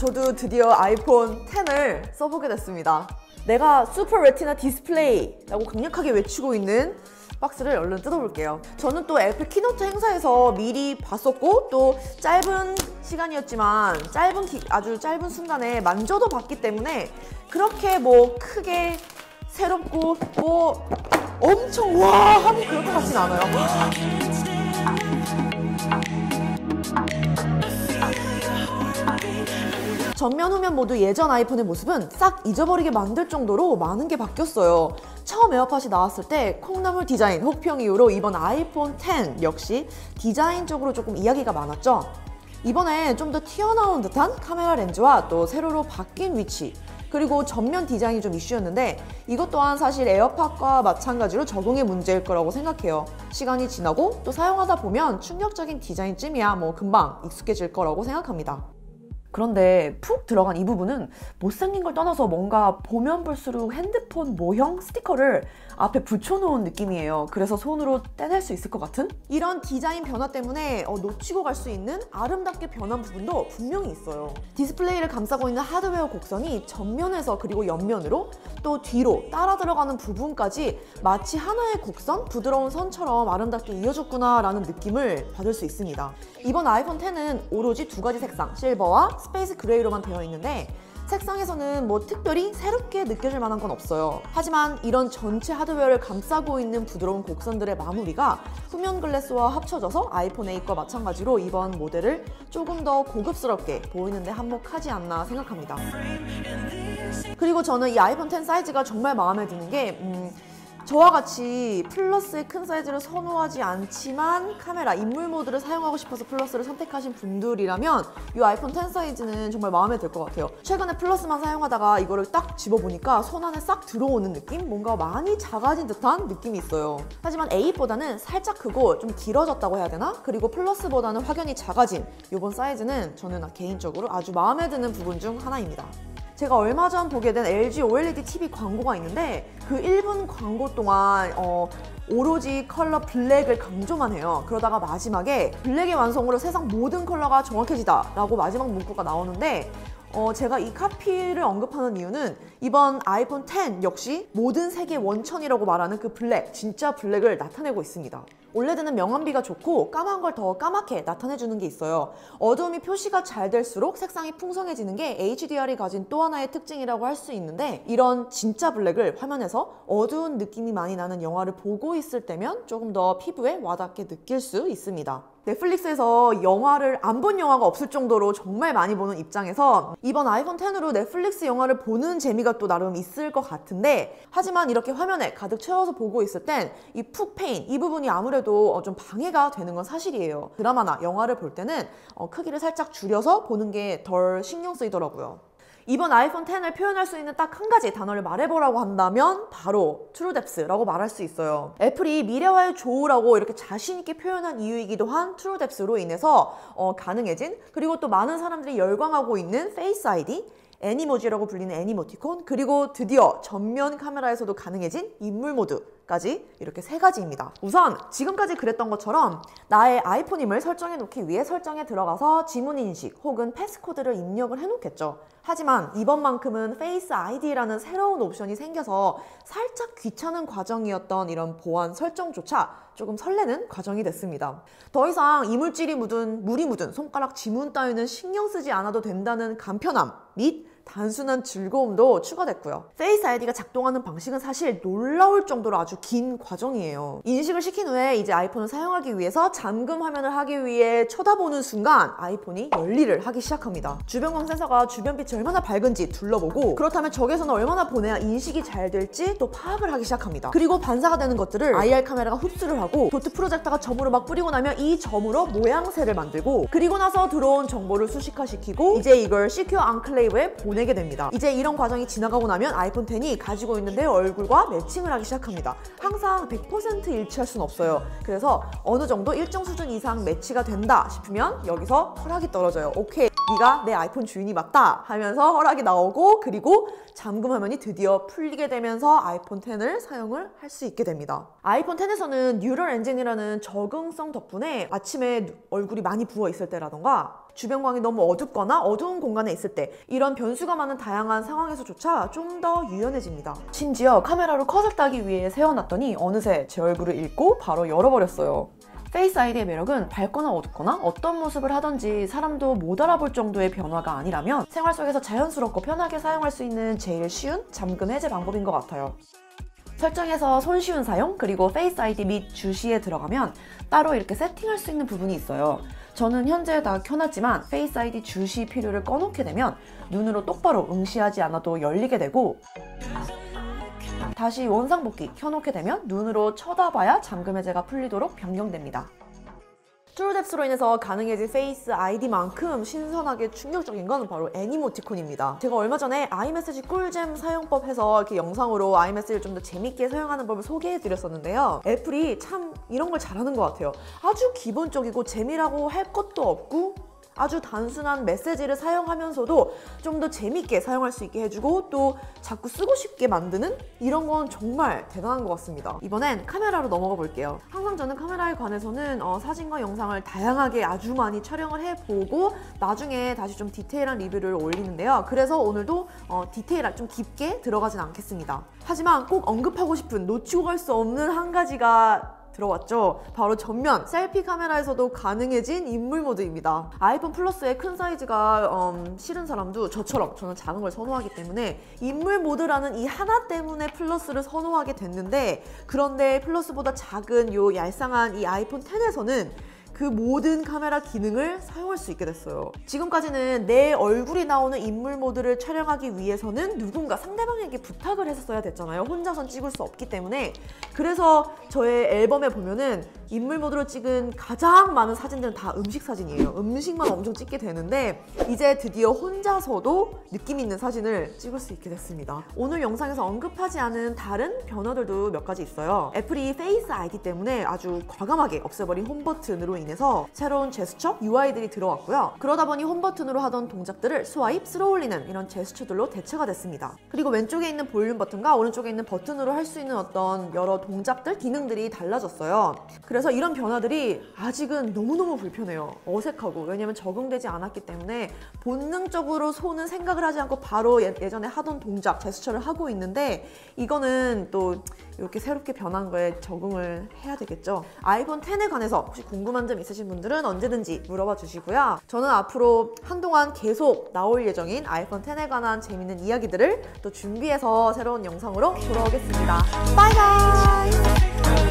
저도 드디어 아이폰 10을 써보게 됐습니다. 내가 슈퍼 레티나 디스플레이라고 강력하게 외치고 있는 박스를 얼른 뜯어볼게요. 저는 또 애플 키노트 행사에서 미리 봤었고 또 짧은 시간이었지만 아주 짧은 순간에 만져도 봤기 때문에 그렇게 뭐 크게 새롭고 뭐 엄청 와 하고 그럴 것 같진 않아요. 전면 후면 모두 예전 아이폰의 모습은 싹 잊어버리게 만들 정도로 많은 게 바뀌었어요. 처음 에어팟이 나왔을 때 콩나물 디자인 혹평 이후로 이번 아이폰 10 역시 디자인적으로 조금 이야기가 많았죠. 이번에 좀 더 튀어나온 듯한 카메라 렌즈와 또 세로로 바뀐 위치 그리고 전면 디자인이 좀 이슈였는데 이것 또한 사실 에어팟과 마찬가지로 적응의 문제일 거라고 생각해요. 시간이 지나고 또 사용하다 보면 충격적인 디자인쯤이야 뭐 금방 익숙해질 거라고 생각합니다. 그런데 푹 들어간 이 부분은 못생긴 걸 떠나서 뭔가 보면 볼수록 핸드폰 모형 스티커를 앞에 붙여놓은 느낌이에요. 그래서 손으로 떼낼 수 있을 것 같은? 이런 디자인 변화 때문에 놓치고 갈 수 있는 아름답게 변한 부분도 분명히 있어요. 디스플레이를 감싸고 있는 하드웨어 곡선이 전면에서 그리고 옆면으로 또 뒤로 따라 들어가는 부분까지 마치 하나의 곡선, 부드러운 선처럼 아름답게 이어졌구나 라는 느낌을 받을 수 있습니다. 이번 아이폰 10은 오로지 두 가지 색상, 실버와 스페이스 그레이로만 되어 있는데 색상에서는 뭐 특별히 새롭게 느껴질 만한 건 없어요. 하지만 이런 전체 하드웨어를 감싸고 있는 부드러운 곡선들의 마무리가 후면 글래스와 합쳐져서 아이폰 8과 마찬가지로 이번 모델을 조금 더 고급스럽게 보이는데 한몫하지 않나 생각합니다. 그리고 저는 이 아이폰 10 사이즈가 정말 마음에 드는 게 저와 같이 플러스의 큰 사이즈를 선호하지 않지만 카메라, 인물 모드를 사용하고 싶어서 플러스를 선택하신 분들이라면 이 아이폰 10 사이즈는 정말 마음에 들 것 같아요. 최근에 플러스만 사용하다가 이거를 딱 집어보니까 손 안에 싹 들어오는 느낌? 뭔가 많이 작아진 듯한 느낌이 있어요. 하지만 8보다는 살짝 크고 좀 길어졌다고 해야 되나? 그리고 플러스보다는 확연히 작아진 이번 사이즈는 저는 개인적으로 아주 마음에 드는 부분 중 하나입니다. 제가 얼마 전 보게 된 LG OLED TV 광고가 있는데 그 1분 광고 동안 오로지 컬러 블랙을 강조만 해요. 그러다가 마지막에 블랙의 완성으로 세상 모든 컬러가 정확해지다 라고 마지막 문구가 나오는데 제가 이 카피를 언급하는 이유는 이번 아이폰 10 역시 모든 색의 원천이라고 말하는 그 블랙, 진짜 블랙을 나타내고 있습니다. 올레드는 명암비가 좋고 까만 걸 더 까맣게 나타내주는 게 있어요. 어두움이 표시가 잘 될수록 색상이 풍성해지는 게 HDR이 가진 또 하나의 특징이라고 할 수 있는데 이런 진짜 블랙을 화면에서 어두운 느낌이 많이 나는 영화를 보고 있을 때면 조금 더 피부에 와닿게 느낄 수 있습니다. 넷플릭스에서 영화를 안 본 영화가 없을 정도로 정말 많이 보는 입장에서 이번 아이폰 10으로 넷플릭스 영화를 보는 재미가 또 나름 있을 것 같은데 하지만 이렇게 화면에 가득 채워서 보고 있을 땐 이 푹 페인, 이 부분이 아무래도 좀 방해가 되는 건 사실이에요. 드라마나 영화를 볼 때는 크기를 살짝 줄여서 보는 게 덜 신경 쓰이더라고요. 이번 아이폰 10을 표현할 수 있는 딱 한 가지 단어를 말해보라고 한다면 바로 트루뎁스라고 말할 수 있어요. 애플이 미래와의 조우라고 이렇게 자신있게 표현한 이유이기도 한 트루뎁스로 인해서 가능해진 그리고 또 많은 사람들이 열광하고 있는 페이스 아이디 애니모지라고 불리는 애니모티콘 그리고 드디어 전면 카메라에서도 가능해진 인물 모드까지 이렇게 세 가지입니다. 우선 지금까지 그랬던 것처럼 나의 아이폰임을 설정해 놓기 위해 설정에 들어가서 지문 인식 혹은 패스코드를 입력을 해 놓겠죠. 하지만 이번만큼은 페이스 아이디라는 새로운 옵션이 생겨서 살짝 귀찮은 과정이었던 이런 보안 설정조차 조금 설레는 과정이 됐습니다. 더 이상 이물질이 묻은 물이 묻은 손가락 지문 따위는 신경 쓰지 않아도 된다는 간편함 및 단순한 즐거움도 추가됐고요. 페이스 아이디가 작동하는 방식은 사실 놀라울 정도로 아주 긴 과정이에요. 인식을 시킨 후에 이제 아이폰을 사용하기 위해서 잠금 화면을 하기 위해 쳐다보는 순간 아이폰이 열일을 하기 시작합니다. 주변광 센서가 주변 빛이 얼마나 밝은지 둘러보고 그렇다면 적외선을 얼마나 보내야 인식이 잘 될지 또 파악을 하기 시작합니다. 그리고 반사가 되는 것들을 IR 카메라가 흡수를 하고 도트 프로젝터가 점으로 막 뿌리고 나면 이 점으로 모양새를 만들고 그리고 나서 들어온 정보를 수식화시키고 이제 이걸 시큐어 앙클레이브에 보내게 됩니다. 이제 이런 과정이 지나가고 나면 아이폰 10이 가지고 있는 내 얼굴과 매칭을 하기 시작합니다. 항상 100% 일치할 수는 없어요. 그래서 어느 정도 일정 수준 이상 매치가 된다 싶으면 여기서 허락이 떨어져요. 오케이, 네가 내 아이폰 주인이 맞다 하면서 허락이 나오고 그리고 잠금 화면이 드디어 풀리게 되면서 아이폰 10을 사용을 할 수 있게 됩니다. 아이폰 10에서는 뉴럴 엔진이라는 적응성 덕분에 아침에 얼굴이 많이 부어 있을 때라던가 주변광이 너무 어둡거나 어두운 공간에 있을 때 이런 변수가 많은 다양한 상황에서조차 좀 더 유연해집니다. 심지어 카메라로 컷을 따기 위해 세워놨더니 어느새 제 얼굴을 읽고 바로 열어버렸어요. 페이스 아이디의 매력은 밝거나 어둡거나 어떤 모습을 하던지 사람도 못 알아볼 정도의 변화가 아니라면 생활 속에서 자연스럽고 편하게 사용할 수 있는 제일 쉬운 잠금 해제 방법인 것 같아요. 설정에서 손쉬운 사용, 그리고 페이스 아이디 및 주시에 들어가면 따로 이렇게 세팅할 수 있는 부분이 있어요. 저는 현재 다 켜놨지만 페이스 아이디 주시 필요를 꺼놓게 되면 눈으로 똑바로 응시하지 않아도 열리게 되고, 다시 원상복귀 켜놓게 되면 눈으로 쳐다봐야 잠금 해제가 풀리도록 변경됩니다. 트루뎁스로 인해서 가능해진 페이스 아이디만큼 신선하게 충격적인 건 바로 애니모티콘입니다. 제가 얼마 전에 아이메시지 꿀잼 사용법 해서 이렇게 영상으로 아이메시지를 좀 더 재밌게 사용하는 법을 소개해드렸었는데요. 애플이 참 이런 걸 잘하는 것 같아요. 아주 기본적이고 재미라고 할 것도 없고 아주 단순한 메시지를 사용하면서도 좀 더 재밌게 사용할 수 있게 해주고 또 자꾸 쓰고 싶게 만드는 이런 건 정말 대단한 것 같습니다. 이번엔 카메라로 넘어가 볼게요. 항상 저는 카메라에 관해서는 사진과 영상을 다양하게 아주 많이 촬영을 해보고 나중에 다시 좀 디테일한 리뷰를 올리는데요. 그래서 오늘도 디테일하게 좀 깊게 들어가진 않겠습니다. 하지만 꼭 언급하고 싶은 놓치고 갈 수 없는 한 가지가 들어왔죠. 바로 전면 셀피 카메라에서도 가능해진 인물 모드입니다. 아이폰 플러스의 큰 사이즈가 싫은 사람도 저처럼 저는 작은 걸 선호하기 때문에 인물 모드라는 이 하나 때문에 플러스를 선호하게 됐는데, 그런데 플러스보다 작은 요 얄쌍한 이 아이폰 10에서는 그 모든 카메라 기능을 사용할 수 있게 됐어요. 지금까지는 내 얼굴이 나오는 인물 모드를 촬영하기 위해서는 누군가 상대방에게 부탁을 했었어야 됐잖아요. 혼자선 찍을 수 없기 때문에. 그래서 저의 앨범에 보면은 인물 모드로 찍은 가장 많은 사진들은 다 음식 사진이에요. 음식만 엄청 찍게 되는데 이제 드디어 혼자서도 느낌 있는 사진을 찍을 수 있게 됐습니다. 오늘 영상에서 언급하지 않은 다른 변화들도 몇 가지 있어요. 애플이 페이스 아이디 때문에 아주 과감하게 없애버린 홈 버튼으로 인해서 새로운 제스처 UI들이 들어왔고요. 그러다 보니 홈 버튼으로 하던 동작들을 스와입, 쓸어올리는 이런 제스처들로 대체가 됐습니다. 그리고 왼쪽에 있는 볼륨 버튼과 오른쪽에 있는 버튼으로 할 수 있는 어떤 여러 동작들, 기능들이 달라졌어요. 그래서 이런 변화들이 아직은 너무너무 불편해요. 어색하고. 왜냐면 적응되지 않았기 때문에 본능적으로 손은 생각을 하지 않고 바로 예전에 하던 동작, 제스처를 하고 있는데 이거는 또 이렇게 새롭게 변한 거에 적응을 해야 되겠죠. 아이폰 10에 관해서 혹시 궁금한 점 있으신 분들은 언제든지 물어봐 주시고요. 저는 앞으로 한동안 계속 나올 예정인 아이폰 10에 관한 재밌는 이야기들을 또 준비해서 새로운 영상으로 돌아오겠습니다. 바이바이!